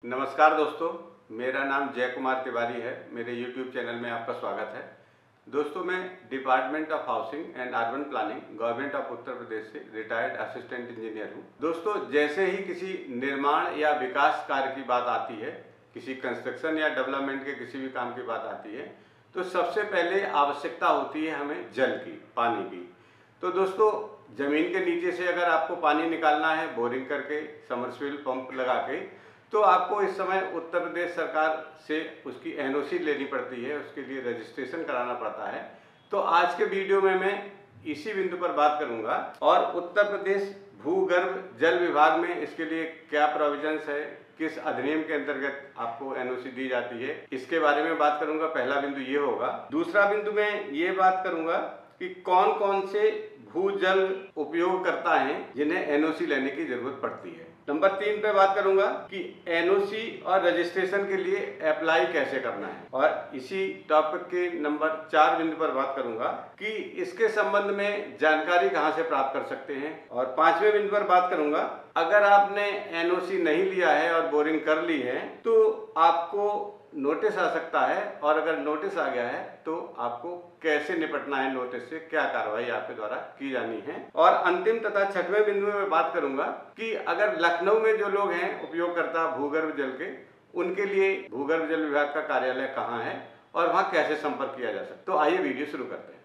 नमस्कार दोस्तों, मेरा नाम जय कुमार तिवारी है। मेरे YouTube चैनल में आपका स्वागत है। दोस्तों, मैं department of housing and urban planning government of Uttar Pradesh से रिटायर्ड असिस्टेंट इंजीनियर हूँ। दोस्तों, जैसे ही किसी निर्माण या विकास कार्य की बात आती है, किसी कंस्ट्रक्शन या डेवलपमेंट के किसी भी काम की बात आती है, तो सबसे पहले आवश्यकता होती है हमें जल की, पानी की। तो दोस्तों, जमीन के नीचे से अगर आपको पानी निकालना है बोरिंग करके, समरसेबल पंप लगा के, तो आपको इस समय उत्तर प्रदेश सरकार से उसकी एनओसी लेनी पड़ती है, उसके लिए रजिस्ट्रेशन कराना पड़ता है। तो आज के वीडियो में मैं इसी बिंदु पर बात करूंगा और उत्तर प्रदेश भूगर्भ जल विभाग में इसके लिए क्या प्रोविजंस है, किस अधिनियम के अंतर्गत आपको एनओसी दी जाती है, इसके बारे में बात करूंगा। पहला बिंदु ये होगा। दूसरा बिंदु में ये बात करूंगा कि कौन कौन से भूजल उपयोगकर्ता हैं जिन्हें एनओसी लेने की जरूरत पड़ती है। नंबर 3 पे बात करूंगा कि एनओसी और रजिस्ट्रेशन के लिए अप्लाई कैसे करना है, और इसी टॉपिक के नंबर 4 बिंदु पर बात करूंगा कि इसके संबंध में जानकारी कहां से प्राप्त कर सकते हैं। और 5वें बिंदु पर बात करूंगा, अगर आपने एनओसी नहीं लिया है और बोरिंग कर ली है तो आपको नोटिस आ सकता है, और अगर नोटिस आ गया है तो आपको कैसे निपटना है नोटिस से, क्या कार्रवाई आपके द्वारा की जानी है। और अंतिम तथा 6वें बिंदु में मैं बात करूंगा कि अगर लखनऊ में जो लोग हैं उपयोगकर्ता भूगर्भ जल के, उनके लिए भूगर्भ जल विभाग का कार्यालय कहाँ है और वहां कैसे संपर्क किया जा सकता है। तो आइए वीडियो शुरू करते हैं।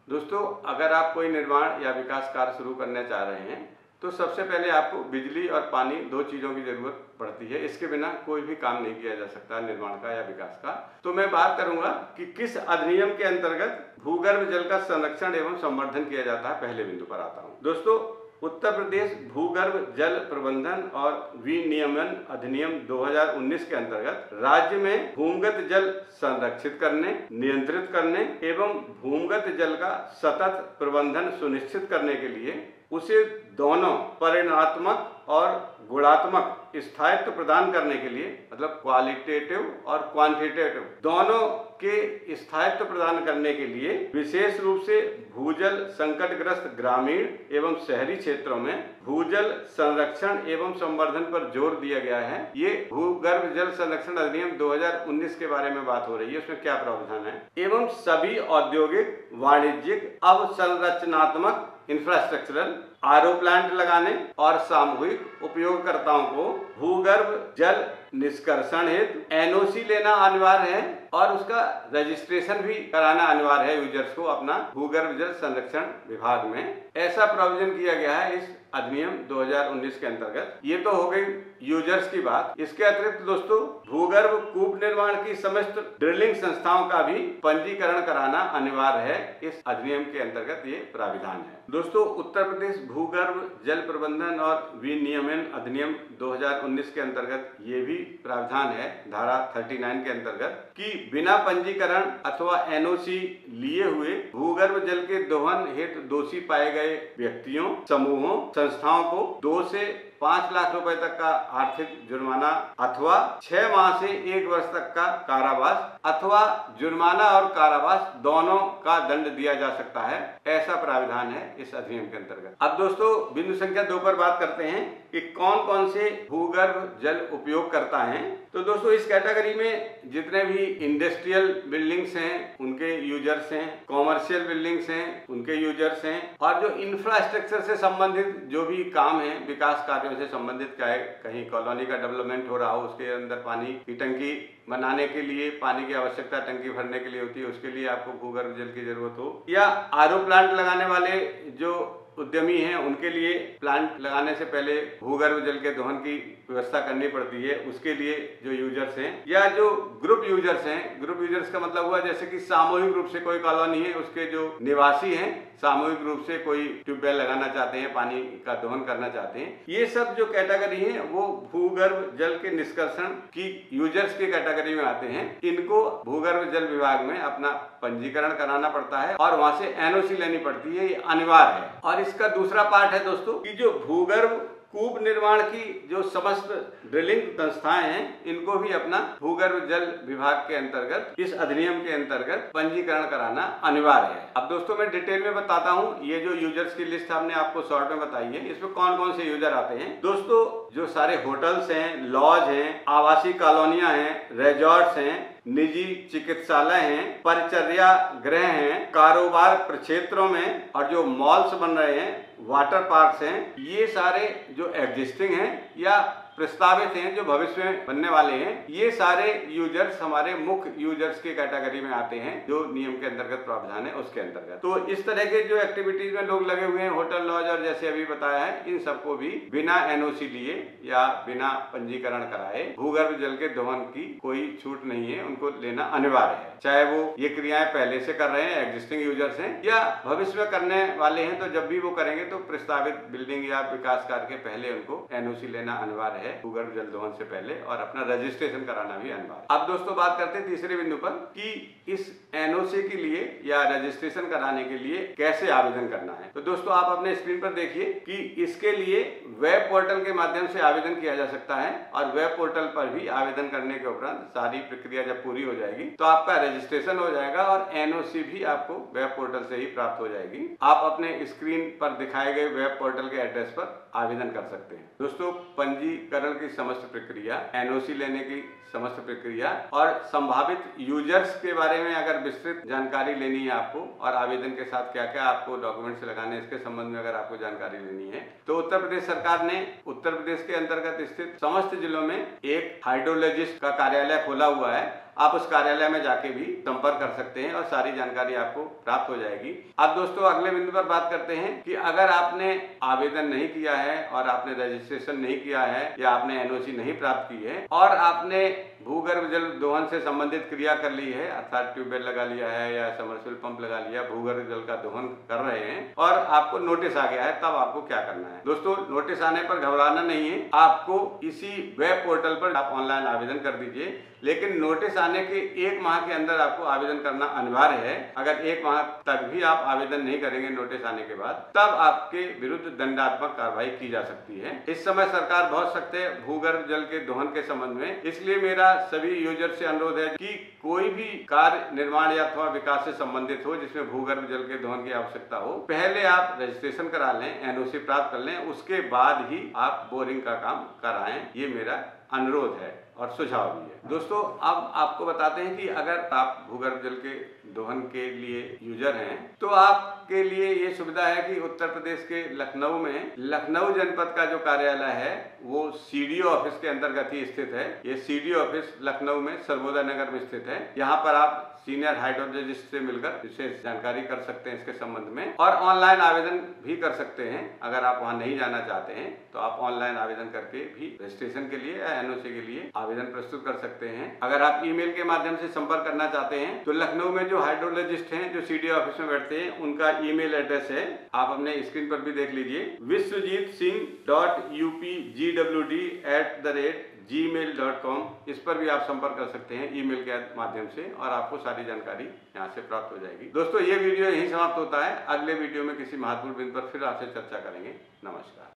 दोस्तों, अगर आप कोई निर्माण या विकास कार्य शुरू करना चाह रहे हैं तो सबसे पहले आपको बिजली और पानी, 2 चीज़ों की जरूरत पड़ती है। इसके बिना कोई भी काम नहीं किया जा सकता निर्माण का या विकास का। तो मैं बात करूंगा कि किस अधिनियम के अंतर्गत भूगर्भ जल का संरक्षण एवं संवर्धन किया जाता है। पहले बिंदु पर आता हूँ। दोस्तों, उत्तर प्रदेश भूगर्भ जल प्रबंधन और विनियमन अधिनियम 2019 के अंतर्गत राज्य में भूमिगत जल संरक्षित करने, नियंत्रित करने एवं भूमिगत जल का सतत प्रबंधन सुनिश्चित करने के लिए उसे दोनों परिमाणात्मक और गुणात्मक स्थायित्व प्रदान करने के लिए, मतलब क्वालिटेटिव और क्वांटिटेटिव दोनों के स्थायित्व प्रदान करने के लिए विशेष रूप से भूजल संकटग्रस्त ग्रामीण एवं शहरी क्षेत्रों में भूजल संरक्षण एवं संवर्धन पर जोर दिया गया है। ये भूगर्भ जल संरक्षण अधिनियम 2019 के बारे में बात हो रही है। उसमें क्या प्रावधान है। एवं सभी औद्योगिक, वाणिज्यिक, अवसंरचनात्मक, इंफ्रास्ट्रक्चरल आरओ प्लांट लगाने और सामूहिक उपयोगकर्ताओं को भूगर्भ जल निष्कर्षण हेतु एनओसी लेना अनिवार्य है और उसका रजिस्ट्रेशन भी कराना अनिवार्य है यूजर्स को अपना भूगर्भ जल संरक्षण विभाग में। ऐसा प्रोविजन किया गया है इस अधिनियम 2019 के अंतर्गत। ये तो हो गई यूजर्स की बात। इसके अतिरिक्त दोस्तों, भूगर्भ कूप निर्माण की समस्त ड्रिलिंग संस्थाओं का भी पंजीकरण कराना अनिवार्य है। इस अधिनियम के अंतर्गत ये प्राविधान है। दोस्तों, उत्तर प्रदेश भूगर्भ जल प्रबंधन और विनियमन अधिनियम 2019 के अंतर्गत ये भी प्रावधान है, धारा 39 के अंतर्गत, कि बिना पंजीकरण अथवा एनओसी लिए हुए भूगर्भ जल के दोहन हेतु दोषी पाए गए व्यक्तियों, समूहों, संस्थाओं को 2 से 5 लाख रुपए तक का आर्थिक जुर्माना अथवा 6 माह से 1 वर्ष तक का कारावास अथवा जुर्माना और कारावास दोनों का दंड दिया जा सकता है। ऐसा प्राविधान है इस अधिनियम के अंतर्गत। अब दोस्तों, बिंदु संख्या 2 पर बात करते हैं कि कौन कौन से भूगर्भ जल उपयोग करता है। तो दोस्तों, इस कैटेगरी में जितने भी इंडस्ट्रियल बिल्डिंग्स हैं उनके यूजर्स हैं, कॉमर्शियल बिल्डिंग्स हैं उनके यूजर्स हैं, और जो इंफ्रास्ट्रक्चर से संबंधित जो भी काम है, विकास कार्यों से संबंधित, चाहे कहीं कॉलोनी का डेवलपमेंट हो रहा हो, उसके अंदर पानी की टंकी बनाने के लिए पानी की आवश्यकता टंकी भरने के लिए होती है, उसके लिए आपको भूगर्भ जल की जरूरत हो, या आरओ प्लांट लगाने वाले जो उद्यमी हैं उनके लिए प्लांट लगाने से पहले भूगर्भ जल के दोहन की व्यवस्था करनी पड़ती है, उसके लिए जो यूजर्स हैं, या जो ग्रुप यूजर्स हैं। ग्रुप यूजर्स का मतलब हुआ जैसे कि सामूहिक रूप से कोई कॉलोनी है, उसके जो निवासी हैं सामूहिक रूप से कोई ट्यूबवेल लगाना चाहते हैं, पानी का दोहन करना चाहते हैं। ये सब जो कैटेगरी है वो भूगर्भ जल के निष्कर्षण की यूजर्स की कैटेगरी में आते हैं। इनको भूगर्भ जल विभाग में अपना पंजीकरण कराना पड़ता है और वहां से एनओसी लेनी पड़ती है, ये अनिवार्य है। और इसका दूसरा पार्ट है दोस्तों कि जो भूगर्भ कूप निर्माण की जो समस्त ड्रिलिंग संस्थाएं हैं, इनको भी अपना भूगर्भ जल विभाग के अंतर्गत, इस अधिनियम के अंतर्गत पंजीकरण कराना अनिवार्य है। अब दोस्तों मैं डिटेल में बताता हूं, ये जो यूजर्स की लिस्ट हमने आपको शॉर्ट में बताई है, इसमें कौन कौन से यूजर आते हैं। दोस्तों जो सारे होटल्स हैं, लॉज हैं, आवासीय कॉलोनियां हैं, रिजॉर्ट्स हैं, निजी चिकित्सालय हैं, परिचर्या गृह हैं, कारोबार प्रक्षेत्रों में, और जो मॉल्स बन रहे हैं, वाटर पार्क्स हैं, ये सारे जो एग्जिस्टिंग हैं या प्रस्तावित हैं, जो भविष्य में बनने वाले हैं, ये सारे यूजर्स हमारे मुख्य यूजर्स की कैटेगरी में आते हैं, जो नियम के अंतर्गत प्रावधान है उसके अंतर्गत। तो इस तरह के जो एक्टिविटीज में लोग लगे हुए हैं, होटल, लॉज और जैसे अभी बताया है, इन सबको भी बिना एनओसी लिए या बिना पंजीकरण कराए भूगर्भ जल के दोहन की कोई छूट नहीं है, उनको लेना अनिवार्य है। चाहे वो ये क्रियाएं पहले से कर रहे हैं, एग्जिस्टिंग यूजर्स हैं, या भविष्य में करने वाले हैं, तो जब भी वो करेंगे तो प्रस्तावित बिल्डिंग या विकास कार्य के पहले उनको एनओसी लेना अनिवार्य है, भूगर्भ जल दोहन से पहले, और अपना रजिस्ट्रेशन कराना भी अनिवार्य। अब दोस्तों बात करते हैं तीसरे बिंदु पर कि इस एनओसी के लिए या रजिस्ट्रेशन कराने के लिए कैसे आवेदन करना है। तो दोस्तों आप अपने स्क्रीन पर देखिए कि इसके लिए वेब पोर्टल के माध्यम से आवेदन किया जा सकता है, और वेब पोर्टल पर भी आवेदन करने के उपरांत सारी प्रक्रिया जब पूरी हो जाएगी तो आपका रजिस्ट्रेशन हो जाएगा और एनओसी भी आपको वेब पोर्टल से ही प्राप्त हो जाएगी। आप अपने स्क्रीन पर दिखाए गए वेब पोर्टल के एड्रेस पर आवेदन कर सकते हैं। दोस्तों पंजीकरण की समस्त प्रक्रिया, एनओसी लेने की समस्त प्रक्रिया और संभावित यूजर्स के बारे में अगर विस्तृत जानकारी लेनी है आपको, और आवेदन के साथ क्या क्या आपको डॉक्यूमेंट्स लगाने हैं, इसके संबंध में अगर आपको जानकारी लेनी है, तो उत्तर प्रदेश सरकार ने उत्तर प्रदेश के अंतर्गत स्थित समस्त जिलों में एक हाइड्रोलॉजिस्ट का कार्यालय खोला हुआ है। आप उस कार्यालय में जाके भी संपर्क कर सकते हैं और सारी जानकारी आपको प्राप्त हो जाएगी। अब दोस्तों अगले बिंदु पर बात करते हैं कि अगर आपने आवेदन नहीं किया है और आपने रजिस्ट्रेशन नहीं किया है या आपने एनओसी नहीं प्राप्त की है और आपने भूगर्भ जल दोहन से संबंधित क्रिया कर ली है, अर्थात ट्यूबवेल लगा लिया है या सबमर्सिबल पंप लगा लिया, भूगर्भ जल का दोहन कर रहे हैं और आपको नोटिस आ गया है, तब आपको क्या करना है। दोस्तों नोटिस आने पर घबराना नहीं है, आपको इसी वेब पोर्टल पर आप ऑनलाइन आवेदन कर दीजिए, लेकिन नोटिस आने के 1 माह के अंदर आपको आवेदन करना अनिवार्य है। अगर 1 माह तक भी आप आवेदन नहीं करेंगे नोटिस आने के बाद, तब आपके विरुद्ध दंडात्मक कार्रवाई की जा सकती है। इस समय सरकार बहुत सख्त है भूगर्भ जल के दोहन के संबंध में, इसलिए मेरा सभी यूजर से अनुरोध है कि कोई भी कार्य निर्माण या अथवा विकास से संबंधित हो जिसमें भूगर्भ जल के दोहन की आवश्यकता हो, पहले आप रजिस्ट्रेशन करा लें, एनओसी प्राप्त कर लें, उसके बाद ही आप बोरिंग का काम कराएं। ये मेरा अनुरोध है और सुझाव भी है। दोस्तों अब आपको बताते हैं कि अगर आप भूगर्भ जल के दोहन के लिए यूजर हैं तो आपके लिए ये सुविधा है कि उत्तर प्रदेश के लखनऊ में लखनऊ जनपद का जो कार्यालय है वो सीडीओ ऑफिस के अंतर्गत ही स्थित है। ये सीडीओ ऑफिस लखनऊ में सर्वोदय नगर में स्थित है। यहाँ पर आप सीनियर हाइड्रोलॉजिस्ट से मिलकर विशेष जानकारी कर सकते हैं इसके संबंध में, और ऑनलाइन आवेदन भी कर सकते हैं। अगर आप वहां नहीं जाना चाहते हैं तो आप ऑनलाइन आवेदन करके भी रजिस्ट्रेशन के लिए या एनओसी के लिए आवेदन प्रस्तुत कर सकते हैं। अगर आप ईमेल के माध्यम से संपर्क करना चाहते हैं तो लखनऊ में जो हाइड्रोलॉजिस्ट हैं जो सीडीओ ऑफिस में बैठते हैं उनका ईमेल एड्रेस है, आप अपने स्क्रीन पर भी देख लीजिए, viswajit.upgwd@gmail.com। इस पर भी आप संपर्क कर सकते हैं ईमेल के माध्यम से और आपको सारी जानकारी यहाँ से प्राप्त हो जाएगी। दोस्तों ये वीडियो यहीं समाप्त होता है। अगले वीडियो में किसी महत्वपूर्ण बिंदु पर फिर आपसे चर्चा करेंगे। नमस्कार।